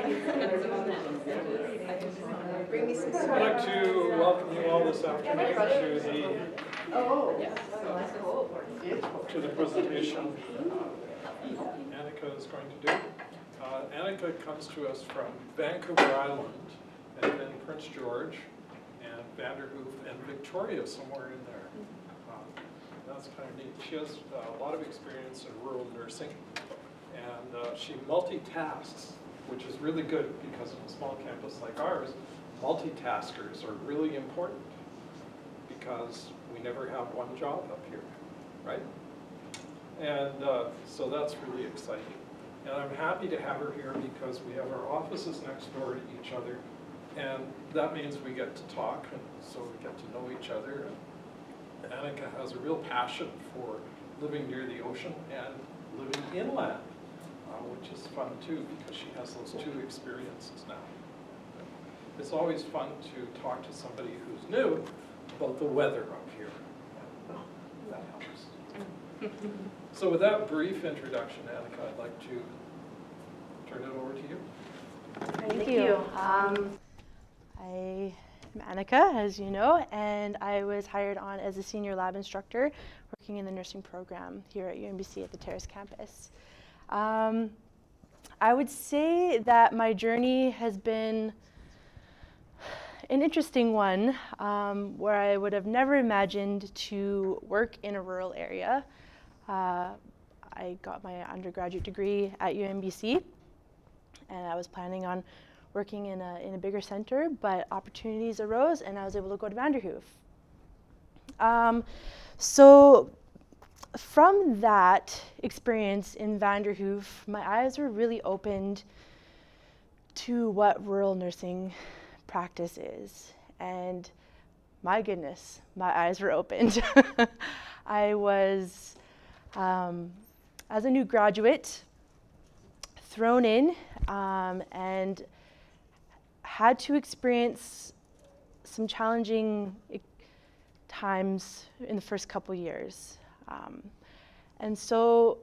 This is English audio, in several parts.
I'd like to welcome you all this afternoon to the presentation Anika is going to do. Anika comes to us from Vancouver Island, and then Prince George, and Vanderhoof, and Victoria somewhere in there. That's kind of neat. She has a lot of experience in rural nursing, and she multitasks, which is really good because in a small campus like ours, multitaskers are really important because we never have one job up here, right? And so that's really exciting. And I'm happy to have her here because we have our offices next door to each other, and that means we get to talk, and so we get to know each other. And Anika has a real passion for living near the ocean and living inland, which is fun too because she has those two experiences now. It's always fun to talk to somebody who's new about the weather up here. That helps. So with that brief introduction, Anika, I'd like to turn it over to you. Thank you. I am Anika, as you know, and I was hired on as a senior lab instructor working in the nursing program here at UNBC at the Terrace campus. I would say that my journey has been an interesting one, where I would have never imagined to work in a rural area. I got my undergraduate degree at UNBC, and I was planning on working in a bigger center, but opportunities arose, and I was able to go to Vanderhoof. So from that experience in Vanderhoof, my eyes were really opened to what rural nursing practice is, and my goodness, my eyes were opened. I was, as a new graduate, thrown in and had to experience some challenging times in the first couple years. And so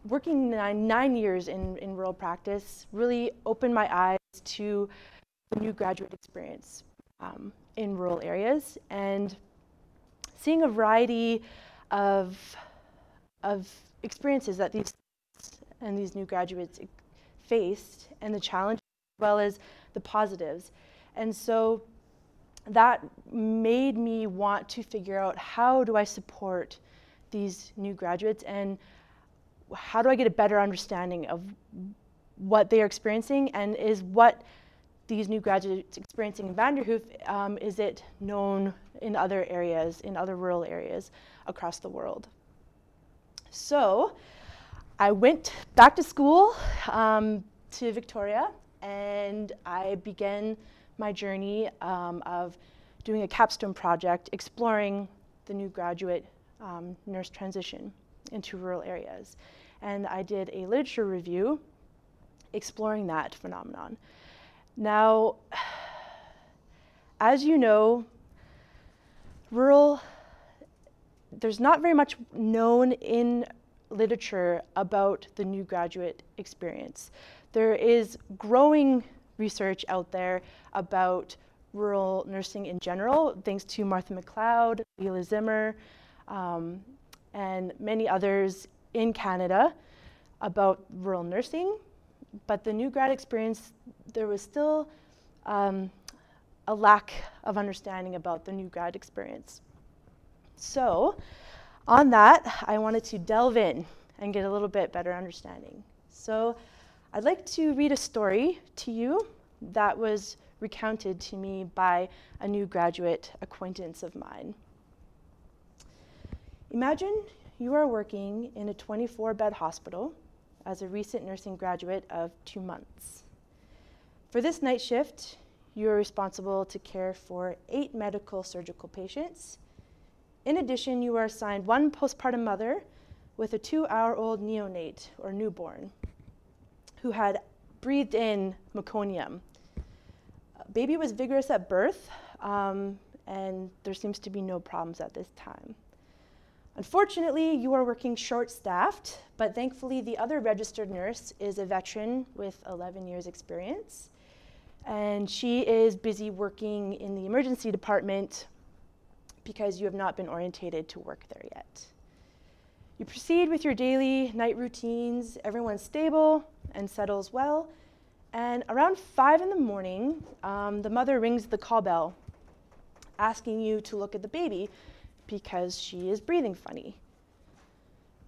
working nine years in rural practice really opened my eyes to the new graduate experience in rural areas, and seeing a variety of experiences that these new graduates faced, and the challenges as well as the positives. And so that made me want to figure out, how do I support these new graduates, and how do I get a better understanding of what they are experiencing, and is what these new graduates experiencing in Vanderhoof, is it known in other areas, in other rural areas across the world? So I went back to school to Victoria, and I began my journey of doing a capstone project exploring the new graduate nurse transition into rural areas. And I did a literature review exploring that phenomenon. Now, as you know, there's not very much known in literature about the new graduate experience. There is growing research out there about rural nursing in general, thanks to Martha McLeod, Leila Zimmer, and many others in Canada about rural nursing. But the new grad experience, there was still a lack of understanding about the new grad experience. So on that, I wanted to delve in and get a little bit better understanding. So I'd like to read a story to you that was recounted to me by a new graduate acquaintance of mine. Imagine you are working in a 24-bed hospital as a recent nursing graduate of 2 months. For this night shift, you are responsible to care for 8 medical surgical patients. In addition, you are assigned 1 postpartum mother with a 2-hour-old neonate or newborn who had breathed in meconium. Baby was vigorous at birth, and there seems to be no problems at this time. Unfortunately, you are working short-staffed, but thankfully the other registered nurse is a veteran with 11 years experience, and she is busy working in the emergency department because you have not been orientated to work there yet. You proceed with your daily night routines, everyone's stable and settles well, and around 5 in the morning, the mother rings the call bell, asking you to look at the baby because she is breathing funny.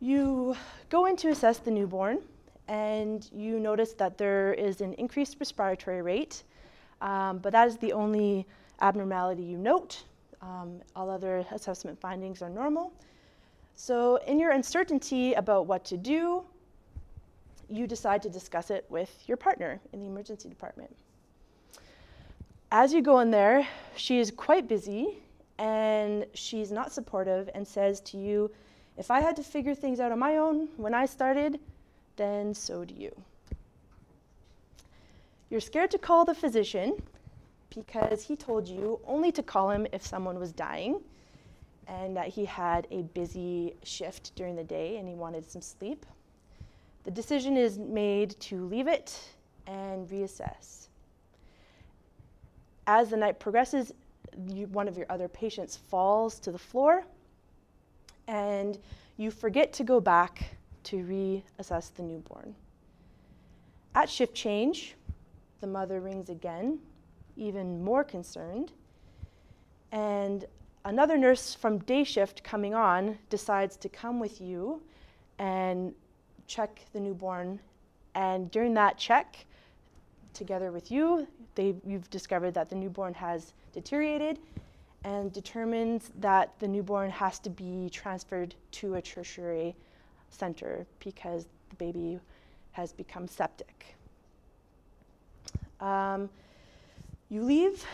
You go in to assess the newborn, and you notice that there is an increased respiratory rate, but that is the only abnormality you note. All other assessment findings are normal. So in your uncertainty about what to do, you decide to discuss it with your partner in the emergency department. As you go in there, she is quite busy, and she's not supportive and says to you, if I had to figure things out on my own when I started, then so do you. You're scared to call the physician because he told you only to call him if someone was dying and that he had a busy shift during the day and he wanted some sleep. The decision is made to leave it and reassess. As the night progresses, one of your other patients falls to the floor, and you forget to go back to reassess the newborn. At shift change, the mother rings again, even more concerned, and another nurse from day shift coming on decides to come with you and check the newborn, and during that check, together with you, you've discovered that the newborn has deteriorated and determines that the newborn has to be transferred to a tertiary center because the baby has become septic. You leave.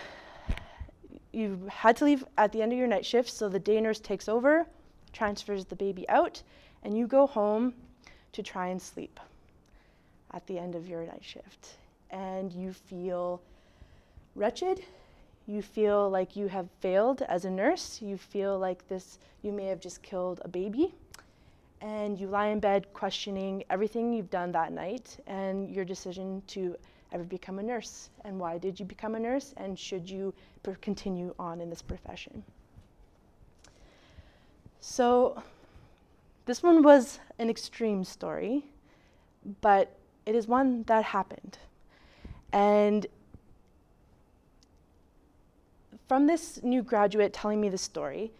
You had to leave at the end of your night shift, so the day nurse takes over, transfers the baby out, and you go home to try and sleep at the end of your night shift. And you feel wretched. You feel like you have failed as a nurse. You feel like you may have just killed a baby. And you lie in bed questioning everything you've done that night and your decision to ever become a nurse. And why did you become a nurse? And should you continue on in this profession? So this one was an extreme story, but it is one that happened. And from this new graduate telling me this story,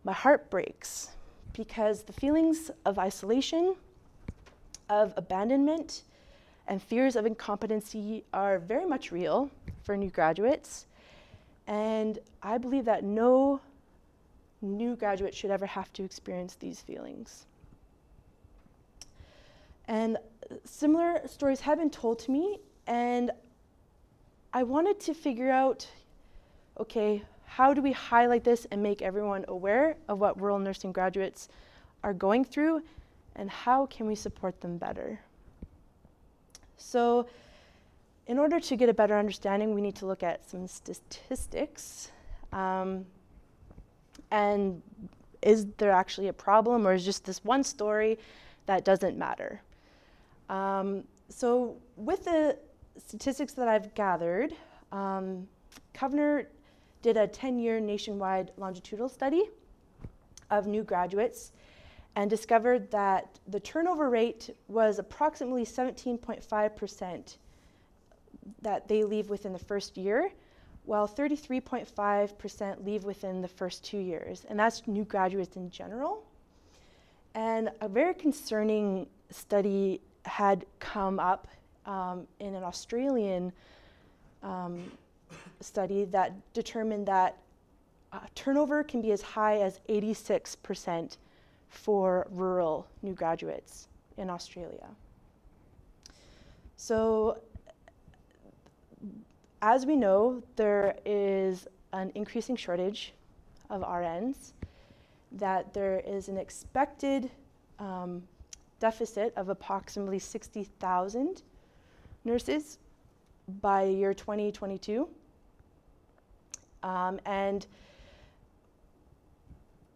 my heart breaks because the feelings of isolation, of abandonment, and fears of incompetency are very much real for new graduates. And I believe that no new graduate should ever have to experience these feelings. And similar stories have been told to me, and I wanted to figure out, okay, how do we highlight this and make everyone aware of what rural nursing graduates are going through, and how can we support them better? So in order to get a better understanding, we need to look at some statistics. And is there actually a problem, or is just this one story that doesn't matter? So with the statistics that I've gathered, Kovner did a 10-year nationwide longitudinal study of new graduates and discovered that the turnover rate was approximately 17.5% that they leave within the first year, while 33.5% leave within the first 2 years. And that's new graduates in general. And a very concerning study had come up in an Australian study that determined that turnover can be as high as 86% for rural new graduates in Australia. So as we know, there is an increasing shortage of RNs, that there is an expected deficit of approximately 60,000 nurses by year 2022. And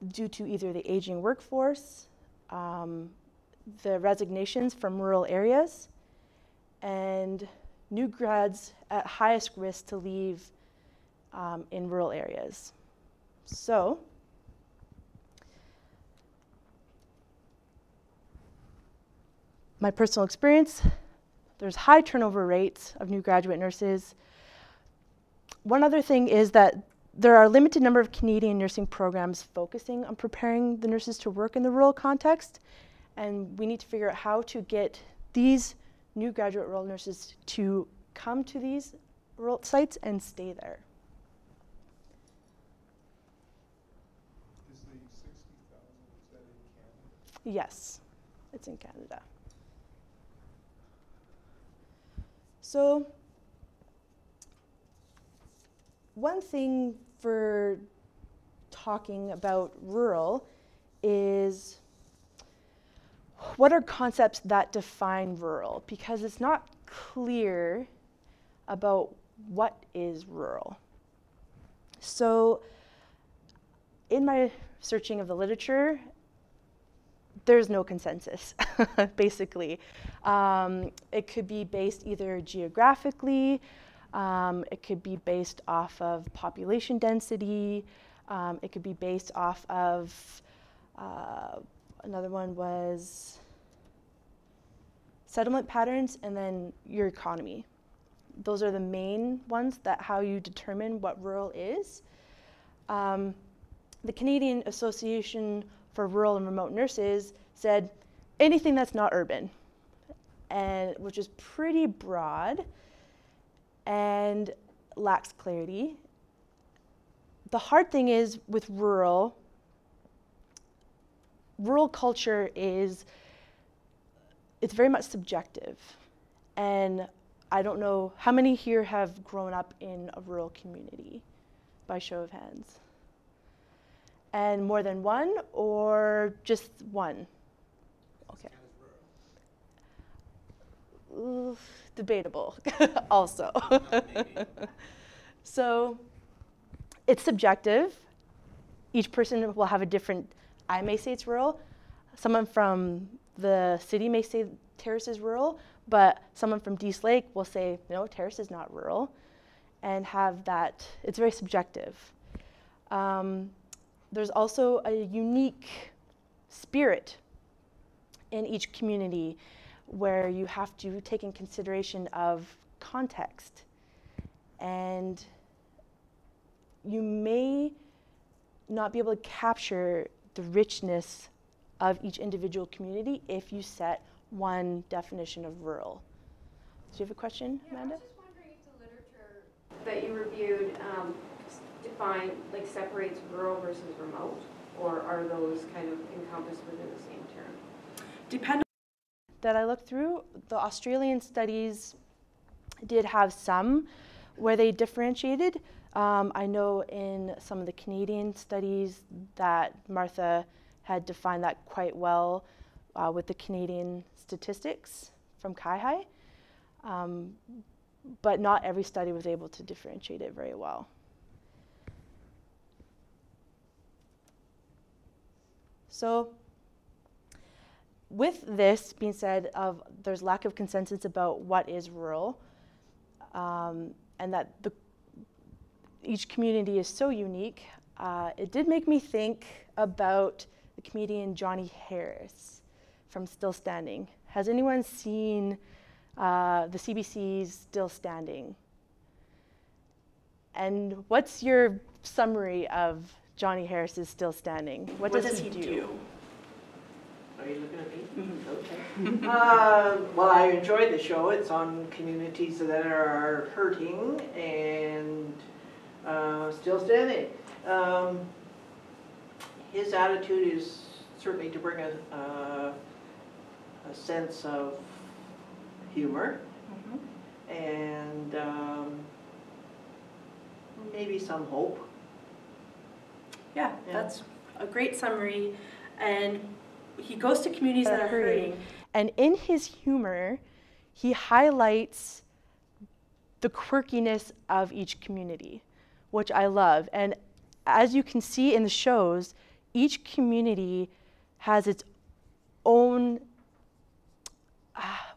due to either the aging workforce, the resignations from rural areas, and new grads at highest risk to leave in rural areas. So, my personal experience, there's high turnover rates of new graduate nurses. One other thing is that there are a limited number of Canadian nursing programs focusing on preparing the nurses to work in the rural context, and we need to figure out how to get these new graduate rural nurses to come to these rural sites and stay there. Is the 60,000, is that in Canada? Yes, it's in Canada. So, one thing for talking about rural is what are concepts that define rural? Because it's not clear about what is rural. So, in my searching of the literature, there's no consensus, basically. It could be based either geographically, it could be based off of population density, it could be based off of, another one was settlement patterns, and then your economy. Those are the main ones that how you determine what rural is. The Canadian Association for Rural and Remote Nurses said anything that's not urban, and which is pretty broad and lacks clarity. The hard thing is with rural culture is, it's very much subjective. And I don't know, how many here have grown up in a rural community, by show of hands? And more than one, or just one? Okay. Debatable, also. So, it's subjective. Each person will have a different, I may say it's rural. Someone from the city may say Terrace is rural, but someone from Dease Lake will say, no, Terrace is not rural, and have that, it's very subjective. There's also a unique spirit in each community where you have to take in consideration of context. And you may not be able to capture the richness of each individual community if you set one definition of rural. Do you have a question, Amanda? I was just wondering if the literature that you reviewed separates rural versus remote, or are those kind of encompassed within the same term? That I looked through, the Australian studies did have some where they differentiated. I know in some of the Canadian studies that Martha had defined that quite well with the Canadian statistics from CIHI, but not every study was able to differentiate it very well. So, with this being said, there's lack of consensus about what is rural, and that each community is so unique. It did make me think about the comedian Johnny Harris from Still Standing. Has anyone seen the CBC's Still Standing? And what's your summary of Johnny Harris's Still Standing? What does he do? Are you looking at me? Mm-hmm. Okay. Well, I enjoy the show. It's on communities that are hurting and still standing. His attitude is certainly to bring a sense of humor, mm-hmm. and maybe some hope. Yeah, that's a great summary. And he goes to communities that are hurting. And in his humor, he highlights the quirkiness of each community, which I love. And as you can see in the shows, each community has its own,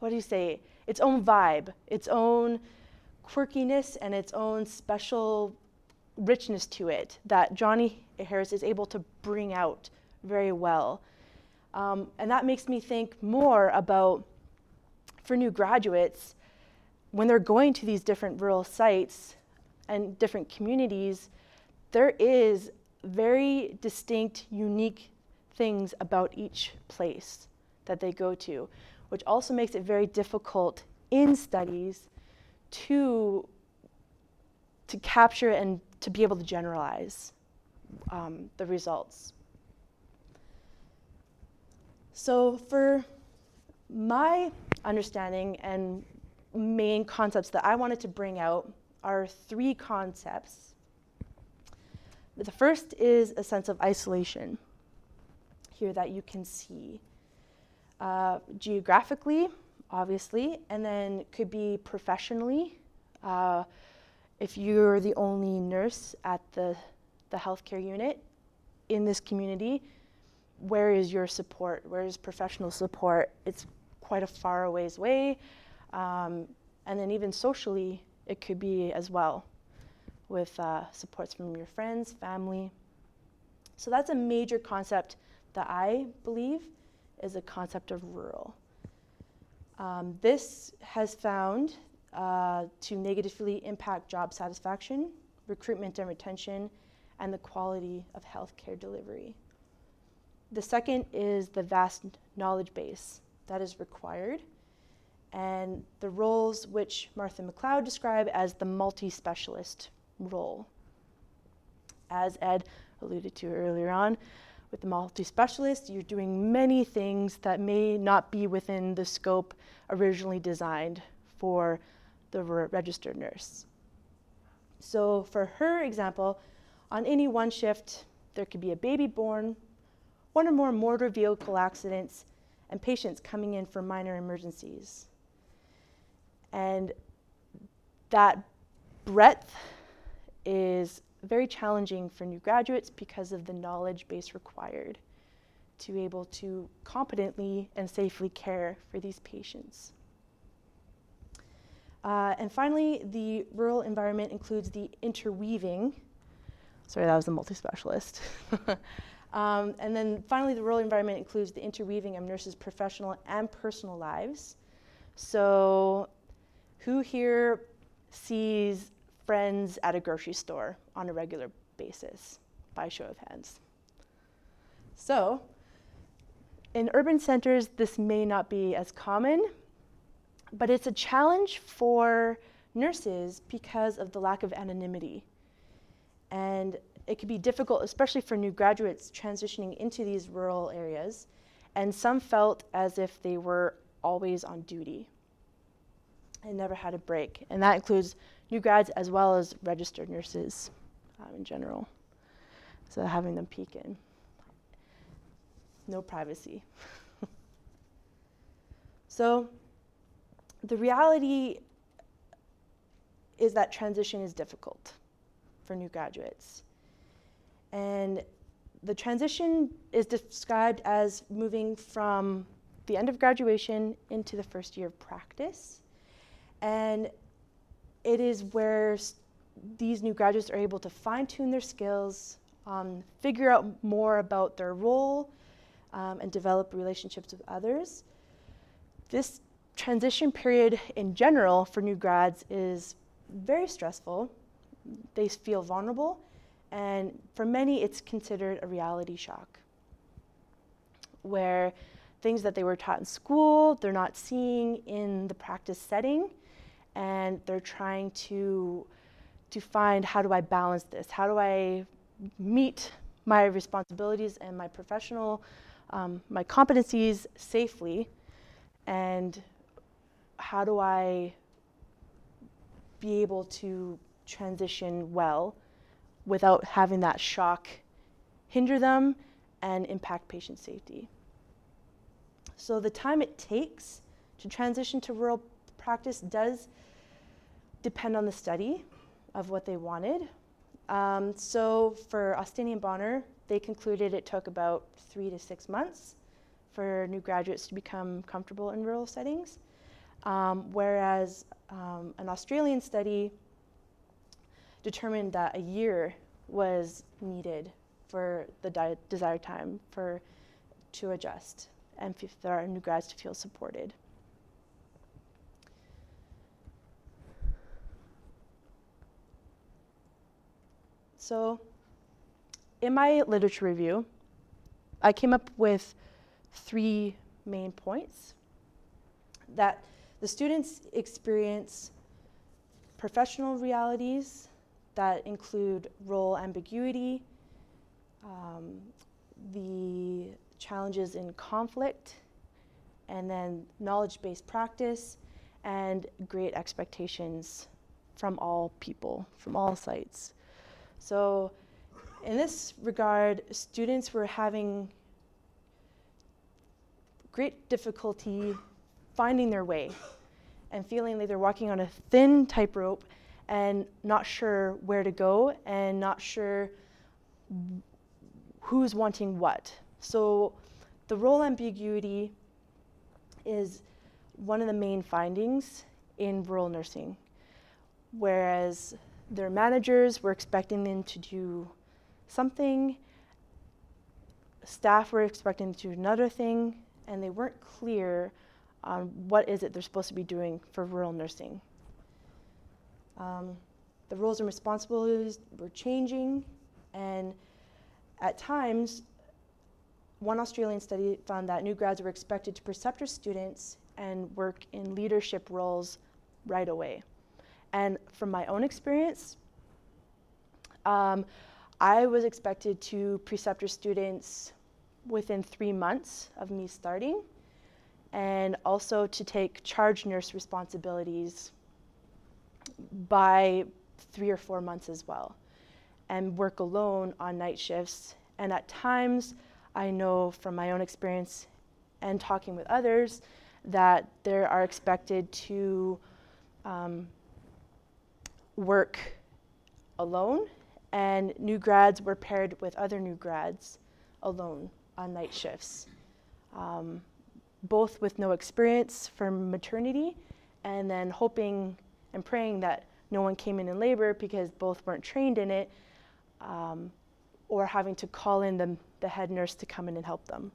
its own vibe, its own quirkiness, and its own special richness to it that Johnny Harris is able to bring out very well. And that makes me think more about, for new graduates, when they're going to these different rural sites and different communities, there is very distinct, unique things about each place that they go to, which also makes it very difficult in studies to capture and to be able to generalize the results. So for my understanding and main concepts that I wanted to bring out are 3 concepts. The first is a sense of isolation here that you can see. Geographically, obviously, and then could be professionally. If you're the only nurse at the healthcare unit in this community, where is your support? Where is professional support? It's quite a far ways away. And then even socially, it could be as well, with supports from your friends, family. So that's a major concept that I believe is a concept of rural. This has found to negatively impact job satisfaction, recruitment and retention, and the quality of healthcare delivery. The second is the vast knowledge base that is required, and the roles which Martha McLeod described as the multi-specialist role. As Ed alluded to earlier on, with the multi-specialist, you're doing many things that may not be within the scope originally designed for the registered nurse. So for her example, on any one shift, there could be a baby born, 1 or more motor vehicle accidents, and patients coming in for minor emergencies. And that breadth is very challenging for new graduates because of the knowledge base required to be able to competently and safely care for these patients. And finally, the rural environment includes the interweaving. Sorry, that was the multi-specialist. And then finally, the rural environment includes the interweaving of nurses' professional and personal lives. So who here sees friends at a grocery store on a regular basis, by show of hands? So in urban centers, this may not be as common, but it's a challenge for nurses because of the lack of anonymity. And it can be difficult, especially for new graduates transitioning into these rural areas, and some felt as if they were always on duty and never had a break. And that includes new grads as well as registered nurses in general. So having them peek in. No privacy. So the reality is that transition is difficult for new graduates. And the transition is described as moving from the end of graduation into the first year of practice. And it is where these new graduates are able to fine-tune their skills, figure out more about their role, and develop relationships with others. This transition period in general for new grads is very stressful. They feel vulnerable, and for many it's considered a reality shock, where things that they were taught in school, they're not seeing in the practice setting, and they're trying to find, how do I balance this? How do I meet my responsibilities and my professional, my competencies safely, and how do I be able to transition well without having that shock hinder them and impact patient safety. So the time it takes to transition to rural practice does depend on the study of what they wanted. So for Austini and Bonner, they concluded it took about 3 to 6 months for new graduates to become comfortable in rural settings, whereas an Australian study determined that a year was needed for the desired time to adjust and for our new grads to feel supported. So in my literature review, I came up with 3 main points: that the students experience professional realities that include role ambiguity, the challenges in conflict, and then knowledge-based practice, and great expectations from all people, from all sites. So in this regard, students were having great difficulty finding their way and feeling like they're walking on a thin tightrope and not sure where to go and not sure who's wanting what. So the role ambiguity is one of the main findings in rural nursing, whereas their managers were expecting them to do something, staff were expecting them to do another thing, and they weren't clear on what is it they're supposed to be doing for rural nursing. The roles and responsibilities were changing, and at times, one Australian study found that new grads were expected to preceptor students and work in leadership roles right away. And from my own experience, I was expected to preceptor students within 3 months of me starting, and also to take charge nurse responsibilities by 3 or 4 months as well, and work alone on night shifts. And at times, I know from my own experience and talking with others that they are expected to work alone, and new grads were paired with other new grads alone on night shifts, both with no experience for maternity, and then hoping and praying that no one came in labor because both weren't trained in it, or having to call in the head nurse to come in and help them.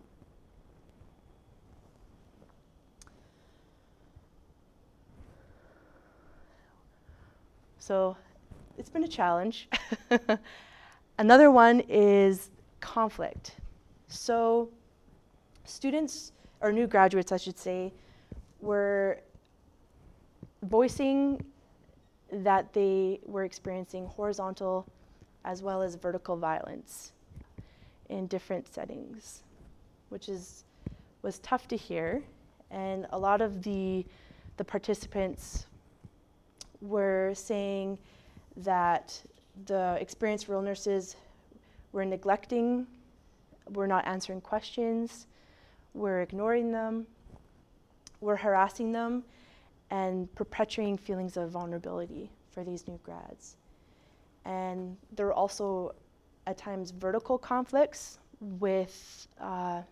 So it's been a challenge. Another one is conflict. So students, or new graduates I should say, were voicing that they were experiencing horizontal as well as vertical violence in different settings, which was tough to hear. And a lot of the participants were saying that the experienced rural nurses were neglecting, were not answering questions, were ignoring them, were harassing them, and perpetuating feelings of vulnerability for these new grads. And there were also, at times, vertical conflicts with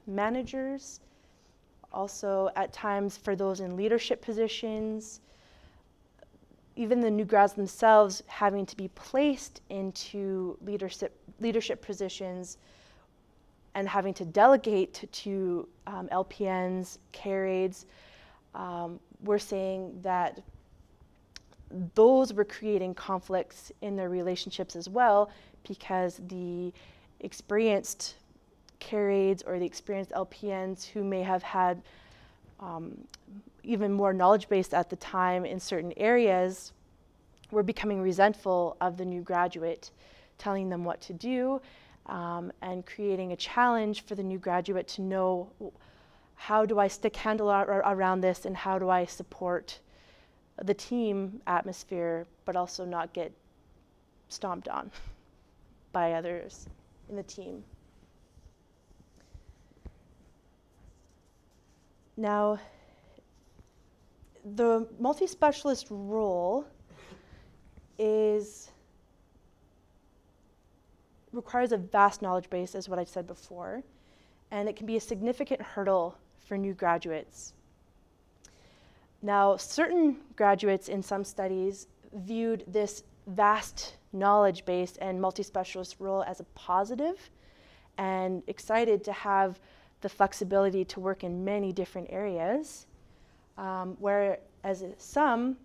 managers, also at times for those in leadership positions, even the new grads themselves having to be placed into leadership positions and having to delegate to LPNs, care aides. We're saying that those were creating conflicts in their relationships as well, because the experienced care aides or the experienced LPNs who may have had even more knowledge base at the time in certain areas were becoming resentful of the new graduate, telling them what to do, and creating a challenge for the new graduate to know, how do I stick handle around this, and how do I support the team atmosphere, but also not get stomped on by others in the team. Now, the multi-specialist role is requires a vast knowledge base, as what I said before, and it can be a significant hurdle for new graduates. Now, certain graduates in some studies viewed this vast knowledge base and multi-specialist role as a positive and excited to have the flexibility to work in many different areas, whereas some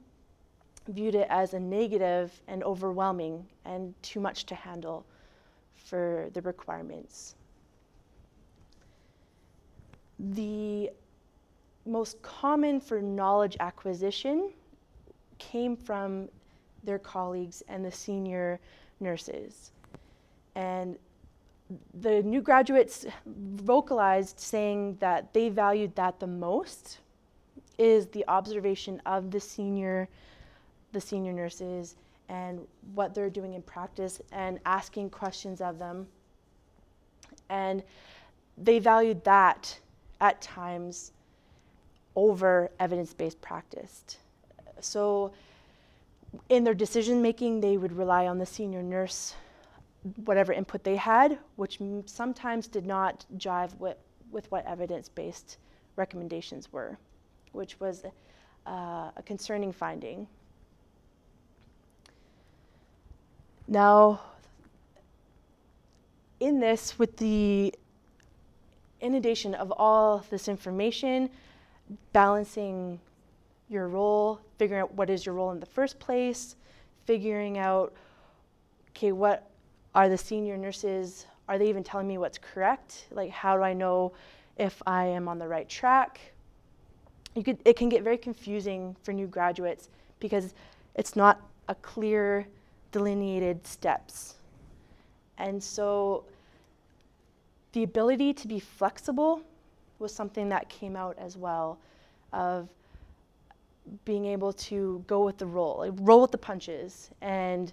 viewed it as a negative and overwhelming and too much to handle for the requirements. The most common for knowledge acquisition came from their colleagues and the senior nurses. And the new graduates vocalized saying that they valued that the most is the observation of the senior nurses and what they're doing in practice and asking questions of them. And they valued that at times over evidence-based practice. So in their decision making, they would rely on the senior nurse, whatever input they had, which sometimes did not jive with what evidence-based recommendations were, which was a concerning finding. Now, in this, with the inundation of all this information, balancing your role, figuring out what is your role in the first place, figuring out, okay, what are the senior nurses, are they even telling me what's correct? Like, how do I know if I am on the right track? It can get very confusing for new graduates because it's not a clear delineated steps. And so the ability to be flexible was something that came out as well, of being able to go with the roll, like roll with the punches and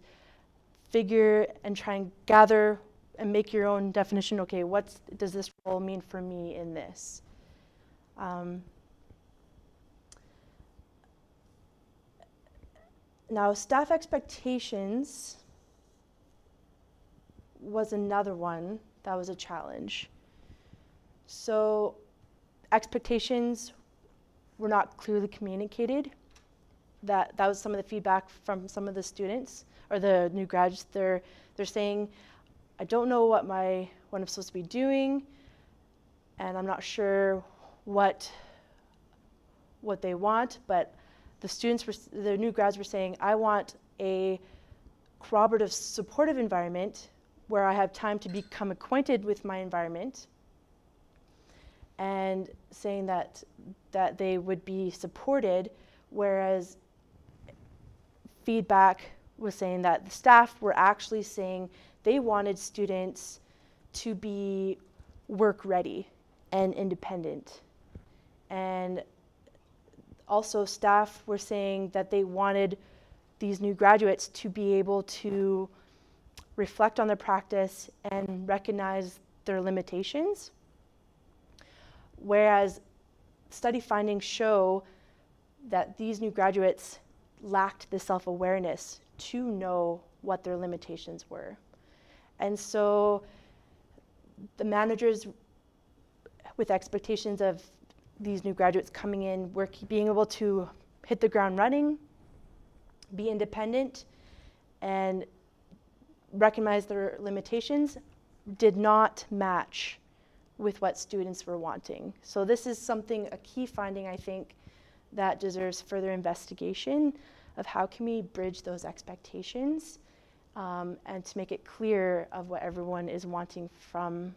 figure and try and gather and make your own definition. Okay, what does this role mean for me in this? Now, staff expectations was another one that was a challenge. So expectations were not clearly communicated. That was some of the feedback from some of the students or the new graduates. They're saying, I don't know what I'm supposed to be doing, and I'm not sure what they want, but the new grads were saying, I want a corroborative, supportive environment where I have time to become acquainted with my environment, and saying that they would be supported, whereas feedback was saying that the staff were actually saying they wanted students to be work ready and independent. And also staff were saying that they wanted these new graduates to be able to reflect on their practice and recognize their limitations. Whereas study findings show that these new graduates lacked the self-awareness to know what their limitations were. And so the managers, with expectations of these new graduates coming in, being able to hit the ground running, be independent, and recognize their limitations, did not match with what students were wanting. So this is a key finding, I think, that deserves further investigation of how can we bridge those expectations and to make it clear of what everyone is wanting from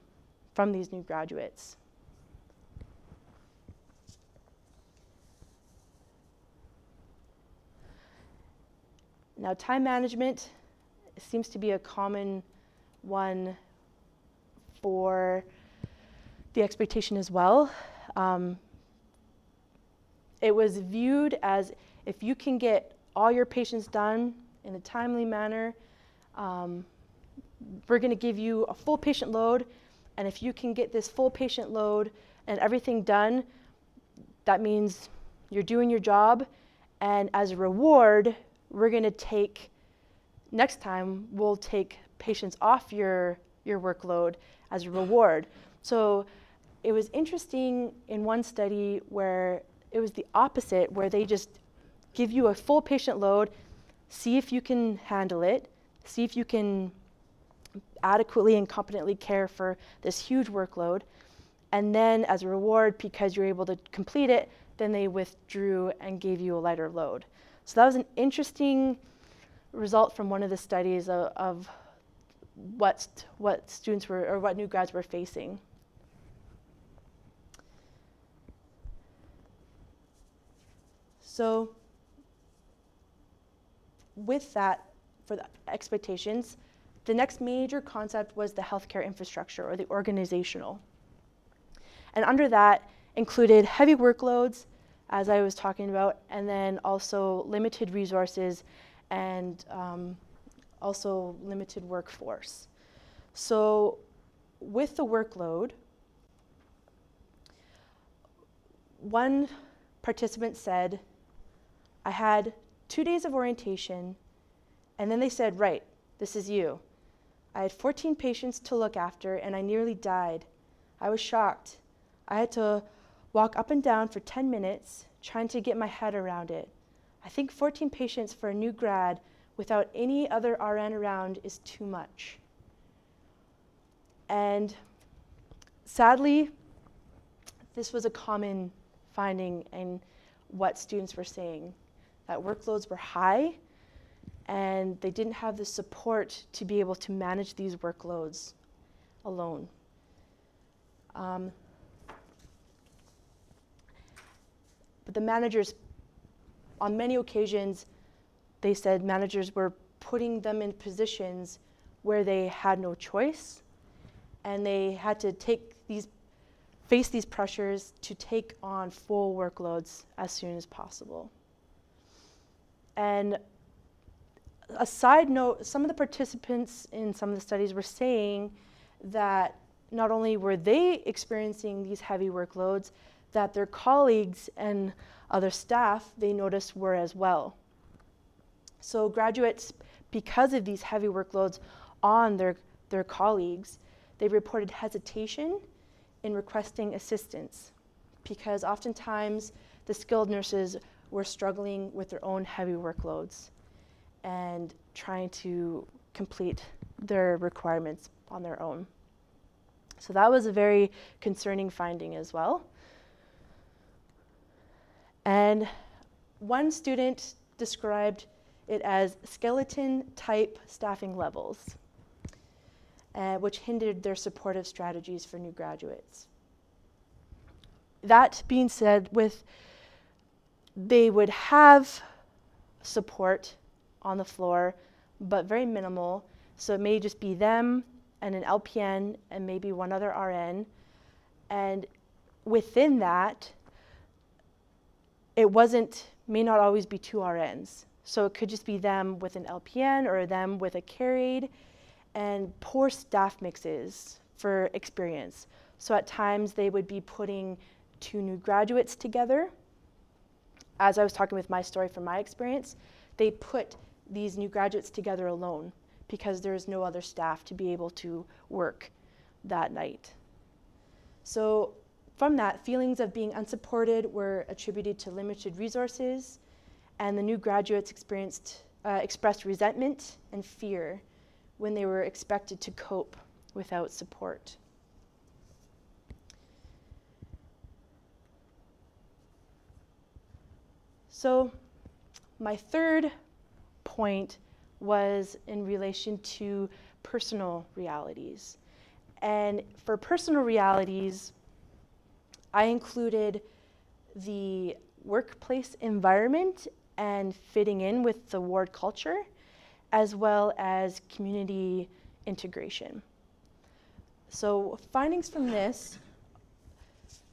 these new graduates. Now, time management seems to be a common one for the expectation as well. It was viewed as, if you can get all your patients done in a timely manner, we're going to give you a full patient load, and if you can get this full patient load and everything done, that means you're doing your job, and as a reward, we're going to next time we'll take patients off your your workload as a reward. So it was interesting in one study where it was the opposite, where they just give you a full patient load, see if you can handle it, see if you can adequately and competently care for this huge workload, and then as a reward, because you're able to complete it, then they withdrew and gave you a lighter load. So that was an interesting result from one of the studies of what students were, or what new grads were facing. So with that, for the expectations, the next major concept was the healthcare infrastructure, or the organizational. And under that included heavy workloads, as I was talking about, and then also limited resources and also limited workforce. So with the workload, one participant said, I had 2 days of orientation, and then they said, right, this is you. I had 14 patients to look after, and I nearly died. I was shocked. I had to walk up and down for 10 minutes trying to get my head around it. I think 14 patients for a new grad without any other RN around is too much. And sadly, this was a common finding in what students were saying, that workloads were high and they didn't have the support to be able to manage these workloads alone. But the managers, on many occasions, they said managers were putting them in positions where they had no choice, and they had to face these pressures to take on full workloads as soon as possible. And a side note, some of the participants in some of the studies were saying that not only were they experiencing these heavy workloads, that their colleagues and other staff they noticed were as well. So graduates, because of these heavy workloads on their colleagues, they reported hesitation in requesting assistance, because oftentimes the skilled nurses were struggling with their own heavy workloads and trying to complete their requirements on their own. So that was a very concerning finding as well. And one student described it as skeleton-type staffing levels, which hindered their supportive strategies for new graduates. That being said, they would have support on the floor, but very minimal. So it may just be them and an LPN and maybe one other RN. And within that, it may not always be 2 RNs. So it could just be them with an LPN or them with a care aide, and poor staff mixes for experience. So at times they would be putting 2 new graduates together. As I was talking with my story from my experience, they put these new graduates together alone because there is no other staff to be able to work that night. So from that, feelings of being unsupported were attributed to limited resources, and the new graduates expressed resentment and fear when they were expected to cope without support. So my third point was in relation to personal realities. And for personal realities, I included the workplace environment and fitting in with the ward culture, as well as community integration. So findings from this,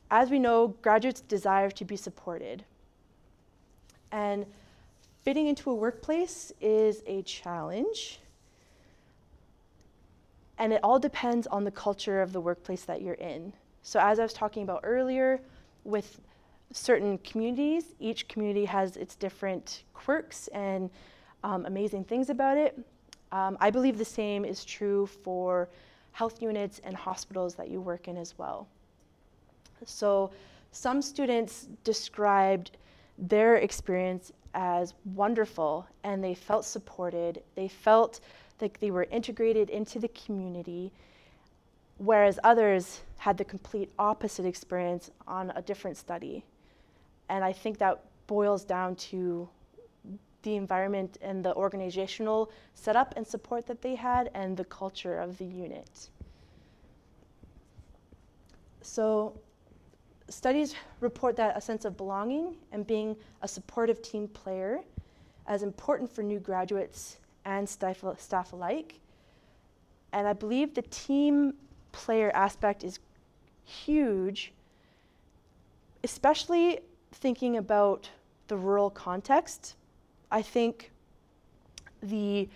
as we know, graduates desire to be supported. And fitting into a workplace is a challenge. And it all depends on the culture of the workplace that you're in. So as I was talking about earlier, with certain communities, each community has its different quirks and amazing things about it. I believe the same is true for health units and hospitals that you work in as well. So some students described their experience as wonderful, and they felt supported. They felt like they were integrated into the community, whereas others had the complete opposite experience on a different study. And I think that boils down to the environment and the organizational setup and support that they had and the culture of the unit. So studies report that a sense of belonging and being a supportive team player as important for new graduates and staff alike. And I believe the team player aspect is huge, especially thinking about the rural context. I think the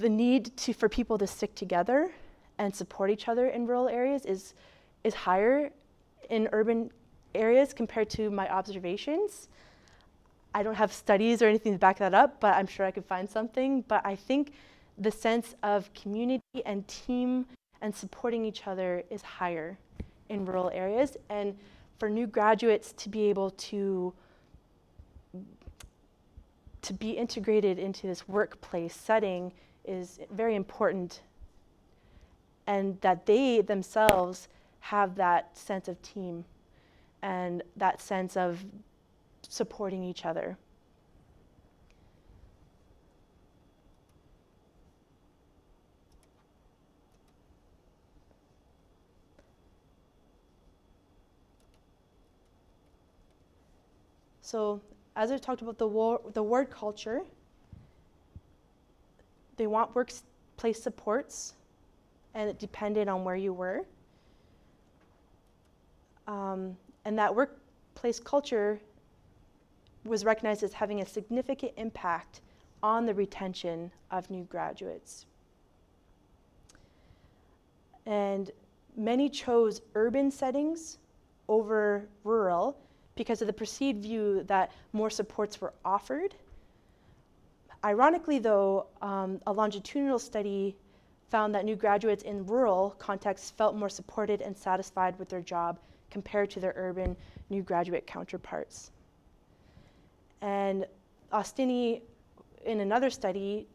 need for people to stick together and support each other in rural areas is higher in urban areas compared to my observations. I don't have studies or anything to back that up, but I'm sure I could find something. But I think the sense of community and team and supporting each other is higher in rural areas. And for new graduates to be able to be integrated into this workplace setting is very important, and that they themselves have that sense of team and that sense of supporting each other. So as I talked about the ward culture, they want workplace supports, and it depended on where you were. And that workplace culture was recognized as having a significant impact on the retention of new graduates. And many chose urban settings over rural because of the perceived view that more supports were offered. Ironically, though, a longitudinal study found that new graduates in rural contexts felt more supported and satisfied with their job compared to their urban new graduate counterparts. And Austini, in another study,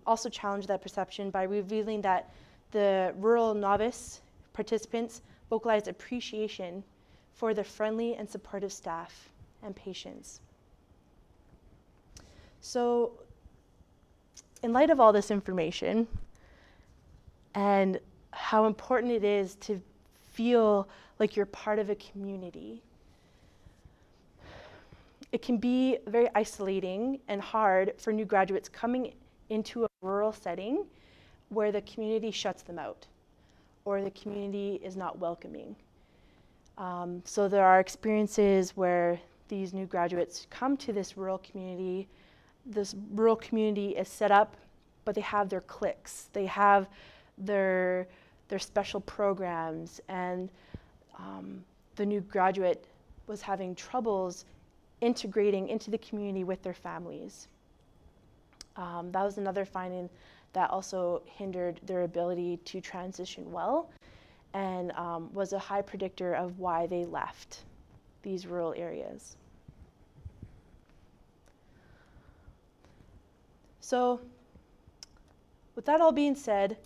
also challenged that perception by revealing that the rural novice participants vocalized appreciation for the friendly and supportive staff and patients. So, in light of all this information and how important it is to feel like you're part of a community, it can be very isolating and hard for new graduates coming into a rural setting where the community shuts them out or the community is not welcoming. So there are experiences where these new graduates come to this rural community. This rural community is set up, but they have their cliques. They have their special programs, and the new graduate was having troubles integrating into the community with their families. That was another finding that also hindered their ability to transition well, and was a high predictor of why they left these rural areas. So, with that all being said,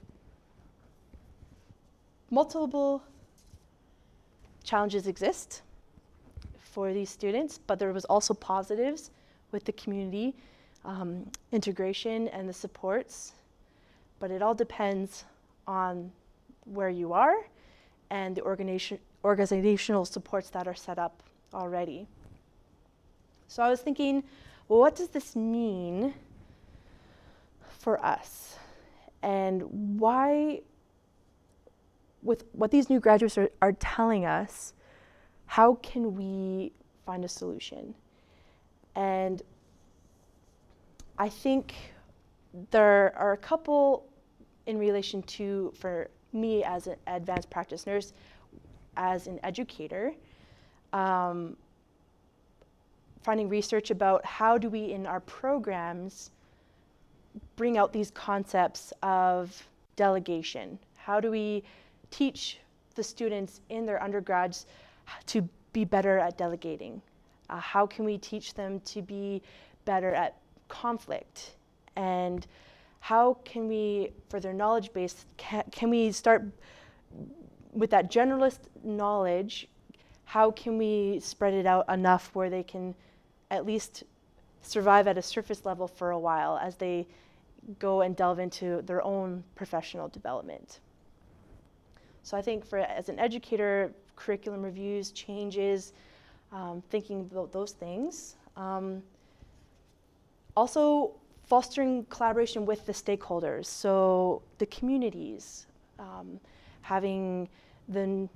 multiple challenges exist for these students, but there was also positives with the community integration and the supports. But it all depends on where you are and the organizational supports that are set up already. So I was thinking, well, what does this mean for us? And why, with what these new graduates are telling us, how can we find a solution? And I think there are a couple in relation to, for me as an advanced practice nurse, as an educator, finding research about how do we in our programs bring out these concepts of delegation. How do we teach the students in their undergrads to be better at delegating? How can we teach them to be better at conflict? And how can we, for their knowledge base, can we start with that generalist knowledge? How can we spread it out enough where they can at least survive at a surface level for a while as they go and delve into their own professional development? So I think as an educator, curriculum reviews, changes, thinking about those things. Also fostering collaboration with the stakeholders, so the communities, having the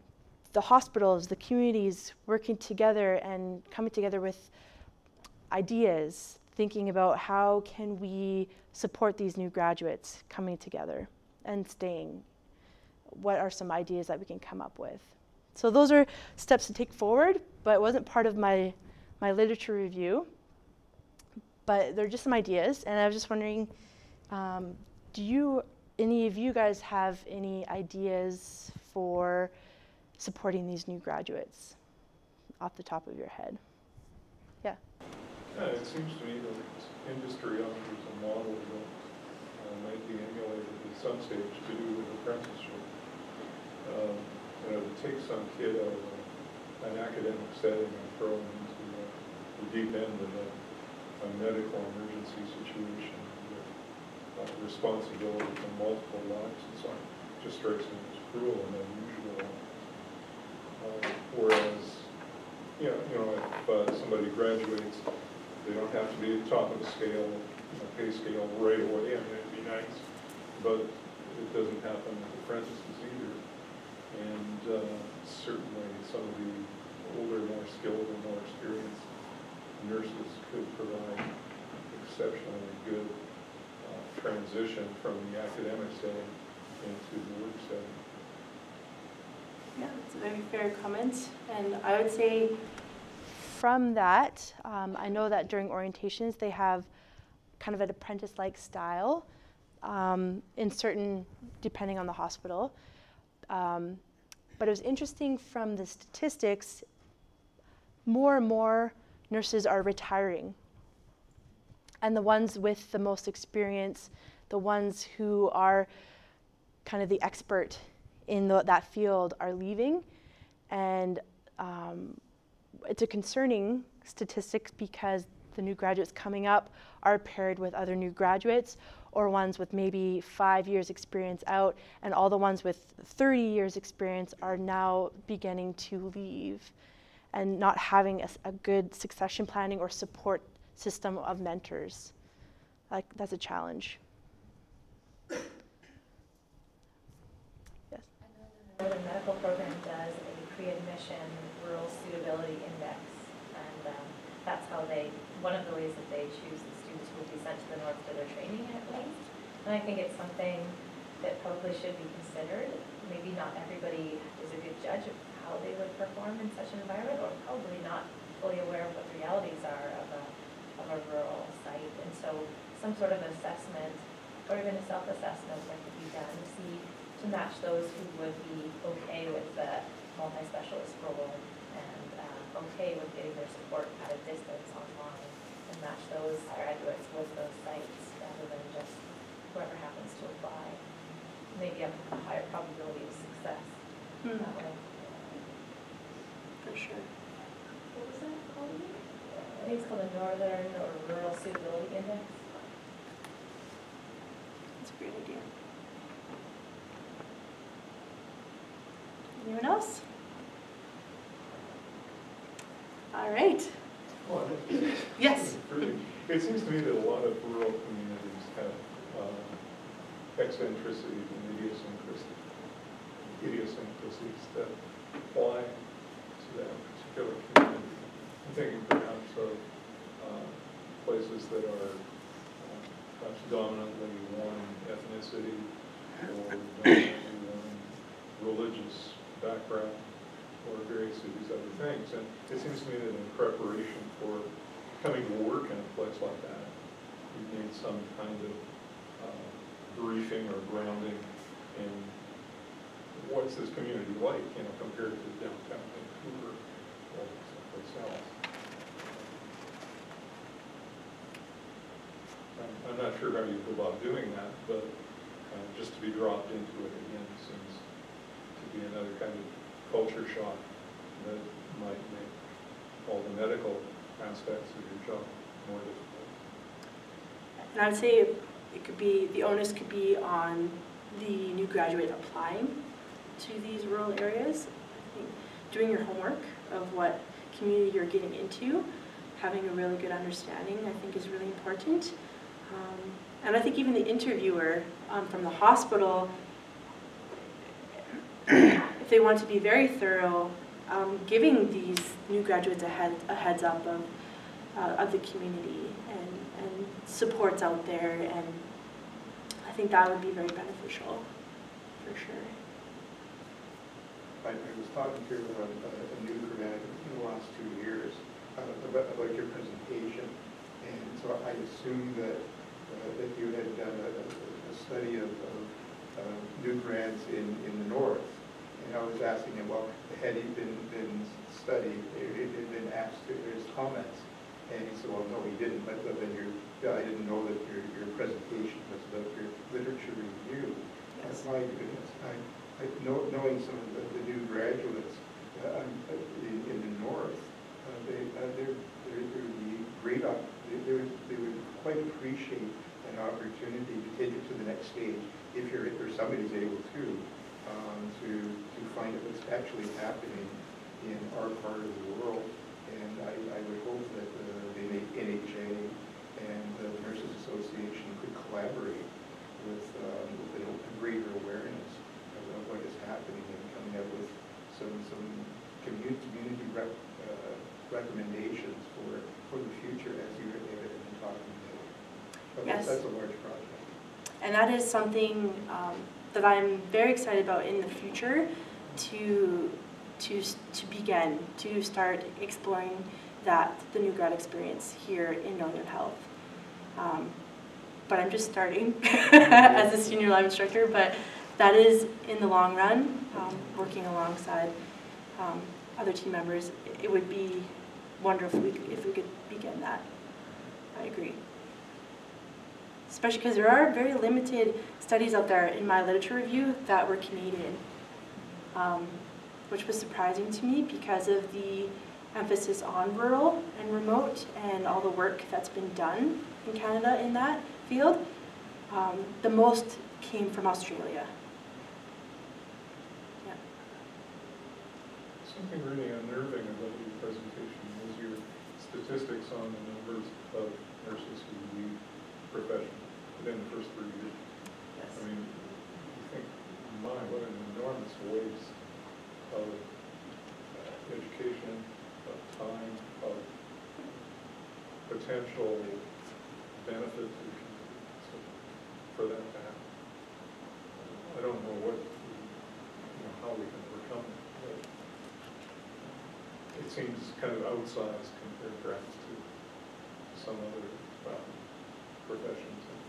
hospitals, the communities working together and coming together with ideas, thinking about how can we support these new graduates coming together and staying. What are some ideas that we can come up with? So those are steps to take forward, but it wasn't part of my literature review. But they're just some ideas, and I was just wondering, any of you guys have any ideas for supporting these new graduates off the top of your head? Yeah. Yeah, it seems to me that industry offers a model that might be emulated at some stage to do with apprenticeship. To take some kid out of an academic setting and throw him into the deep end of a medical emergency situation with responsibility for multiple lives and so on just strikes me as cruel and unusual. Whereas, if somebody graduates, they don't have to be at the top of the scale, pay scale right away. I mean, it'd be nice, but it doesn't happen with apprentices either. And certainly some of the older, more skilled and more experienced nurses could provide exceptionally good transition from the academic setting into the work setting. Yeah, that's a very fair comment. And I would say from that, I know that during orientations they have kind of an apprentice-like style in certain, depending on the hospital. But it was interesting from the statistics, more and more nurses are retiring. And the ones with the most experience, the ones who are kind of the expert in that field are leaving. And it's a concerning statistic because the new graduates coming up are paired with other new graduates or ones with maybe 5 years experience out, and all the ones with 30 years experience are now beginning to leave and not having a good succession planning or support system of mentors. That's a challenge. Yes? I know the medical program does a pre-admission rural suitability index, and that's how one of the ways that they choose the students who will be sent to the north for their training at least. And I think it's something that probably should be considered. Maybe not everybody is a good judge of how they would perform in such an environment, or probably not fully aware of what the realities are of a rural site. And so some sort of assessment or even a self-assessment that could be done to match those who would be okay with the multi-specialist role and okay with getting their support at a distance online, and match those graduates with those sites rather than just whoever happens to apply. Maybe a higher probability of success that way. for sure. What was that called again? I think it's called the Northern or Rural Suitability Index. That's a great idea. Anyone else? All right. Well, Yes. it seems to me that a lot of rural communities have eccentricities and idiosyncrasies that apply to that particular community. I'm thinking perhaps of places that are perhaps dominantly one ethnicity or dominantly one religious background, or various of these other things. And it seems to me that in preparation for coming to work in a place like that, you need some kind of briefing or grounding in what's this community like, you know, compared to downtown Vancouver or someplace else. I'm not sure how you go about doing that, but just to be dropped into it again seems to be another kind of culture shock that might make all the medical aspects of your job more difficult. And I would say it could be, the onus could be on the new graduate applying to these rural areas. I think doing your homework of what community you're getting into, having a really good understanding, I think is really important. And I think even the interviewer from the hospital, if they want to be very thorough, giving these new graduates a heads up of the community and supports out there, and I think that would be very beneficial, for sure. I was talking to a new grad in the last 2 years about your presentation, and so I assumed that you had done a study of new grads in the north, and I was asking him, well, had he been studied, had been asked his comments, and he said, well, no, he didn't, but then I didn't know that your presentation was about your literature review. Yes. My goodness, knowing some of the new graduates in the north, they would quite appreciate an opportunity to take it to the next stage if somebody's able to find out what's actually happening in our part of the world. And I would hope that the NHA and the Nurses Association could collaborate with a greater awareness of what is happening and coming up with some community recommendations for the future, as you have been talking about. But yes. That's a large project. And that is something that I'm very excited about in the future to begin to start exploring the new grad experience here in Northern Health. But I'm just starting as a senior lab instructor, but that is in the long run, working alongside other team members. It would be wonderful if we could begin that. I agree. Especially because there are very limited studies out there in my literature review that were Canadian, which was surprising to me because of the emphasis on rural and remote and all the work that's been done in Canada in that field. The most came from Australia. Yeah. Something really unnerving about your presentation was your statistics on the numbers of nurses who leave profession within the first 3 years. Yes. I mean, you think, my, what an enormous waste of education, of time, of potential benefit to the community. So for that to happen, I don't know how we can overcome it. But it seems kind of outsized compared perhaps to some other professions and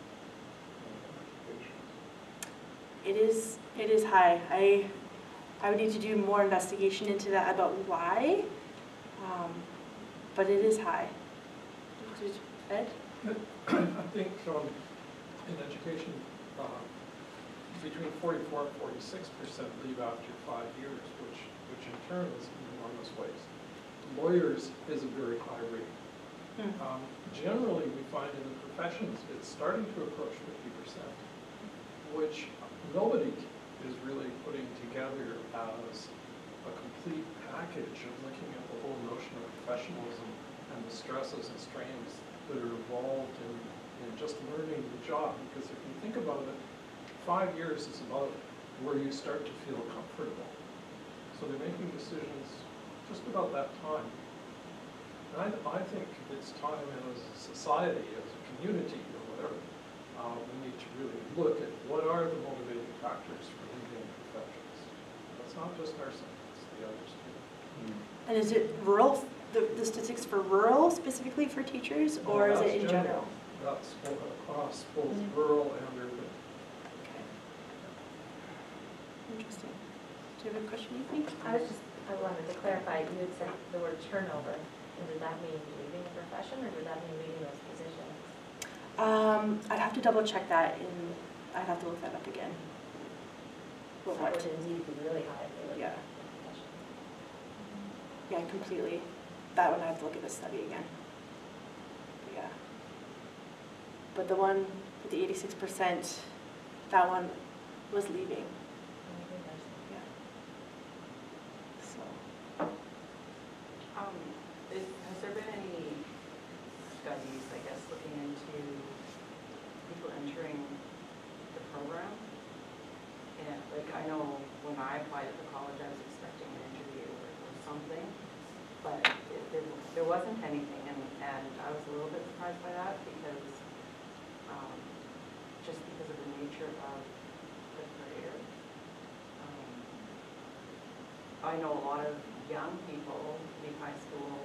occupations. It is high. I would need to do more investigation into that about why, but it is high. Ed? I think in education, between 44 and 46% leave after 5 years, which in turn is an enormous waste. Lawyers is a very high rate. Generally, we find in the professions it's starting to approach 50%, which nobody is really putting together as a complete package of looking at the whole notion of professionalism and the stresses and strains that are involved in just learning the job. Because if you think about it, 5 years is about where you start to feel comfortable. So they're making decisions just about that time. And I think it's time as a society, as a community, or whatever, we need to really look at what are the motivating factors for leaving professions. It's not just nursing, it's the others too. And is it rural, the statistics for rural specifically for teachers, or is it in general? That's across both rural and urban. Okay. Interesting. Do you have a question, you think? I wanted to clarify, you had said the word turnover, and did that mean leaving a profession, or did that mean leaving those positions? I'd have to double check that, and I'd have to look that up again. But That would indeed be really high if they looked Yeah. at the profession. Yeah, completely. That one I have to look at the study again. But yeah. But the one with the 86%, that one was leaving. Yeah. So. Has there been any studies, I guess, looking into people entering the program? And like, I know when I applied at the college, I was expecting an interview or something, but there wasn't anything, and I was a little bit surprised by that because just because of the nature of the career. I know a lot of young people leave high school,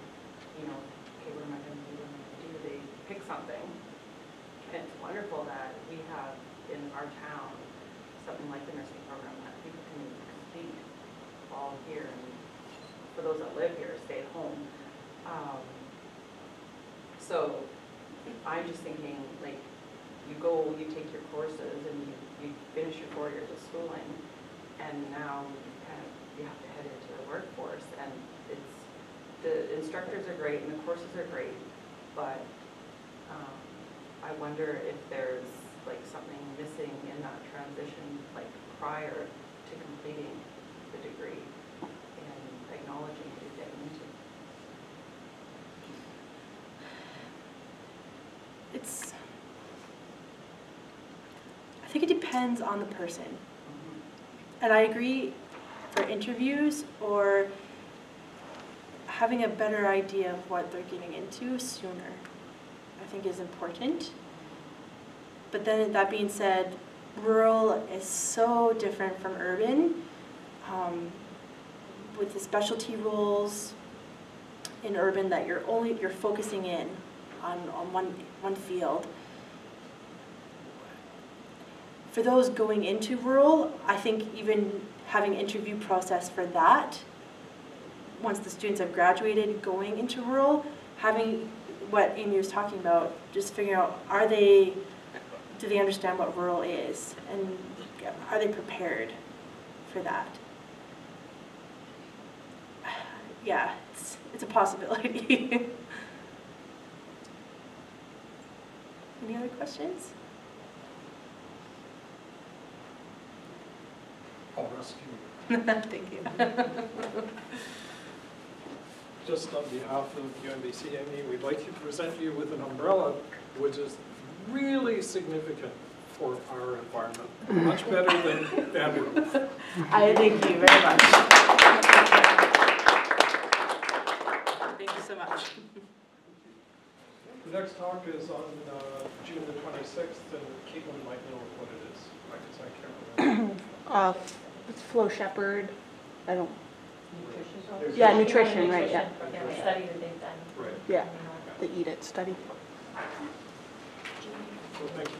you know, okay, what am I going to do, what am I going to do? They pick something. And it's wonderful that we have in our town something like the nursing program that people can complete all year. And for those that live here, stay at home. So I'm just thinking, like, you take your courses and you finish your 4 years of schooling, and now you have to head into the workforce, and the instructors are great and the courses are great, but I wonder if there's like something missing in that transition, like prior to completing the degree and acknowledging what you're getting into. I think it depends on the person. And I agree, for interviews or having a better idea of what they're getting into sooner, I think is important. But then that being said, rural is so different from urban, with the specialty roles in urban that you're focusing in on one field. For those going into rural, I think even having an interview process for that, once the students have graduated going into rural, having what Amy was talking about, just figuring out, do they understand what rural is, and are they prepared for that? Yeah, it's a possibility. Any other questions? I'll rescue you. Thank you. Just on behalf of UNBC, Amy, we'd like to present you with an umbrella which is really significant for our environment. Much better than bamboo. I thank you very much. Thank you so much. The next talk is on June the 26th, and Caitlin might know what it is, because I can't remember. It's Flo Shepherd. I don't. Nutrition. Yeah, nutrition, right? Yeah. Yeah, the study that they've done. Right. Yeah, the Eat It study. So thank you.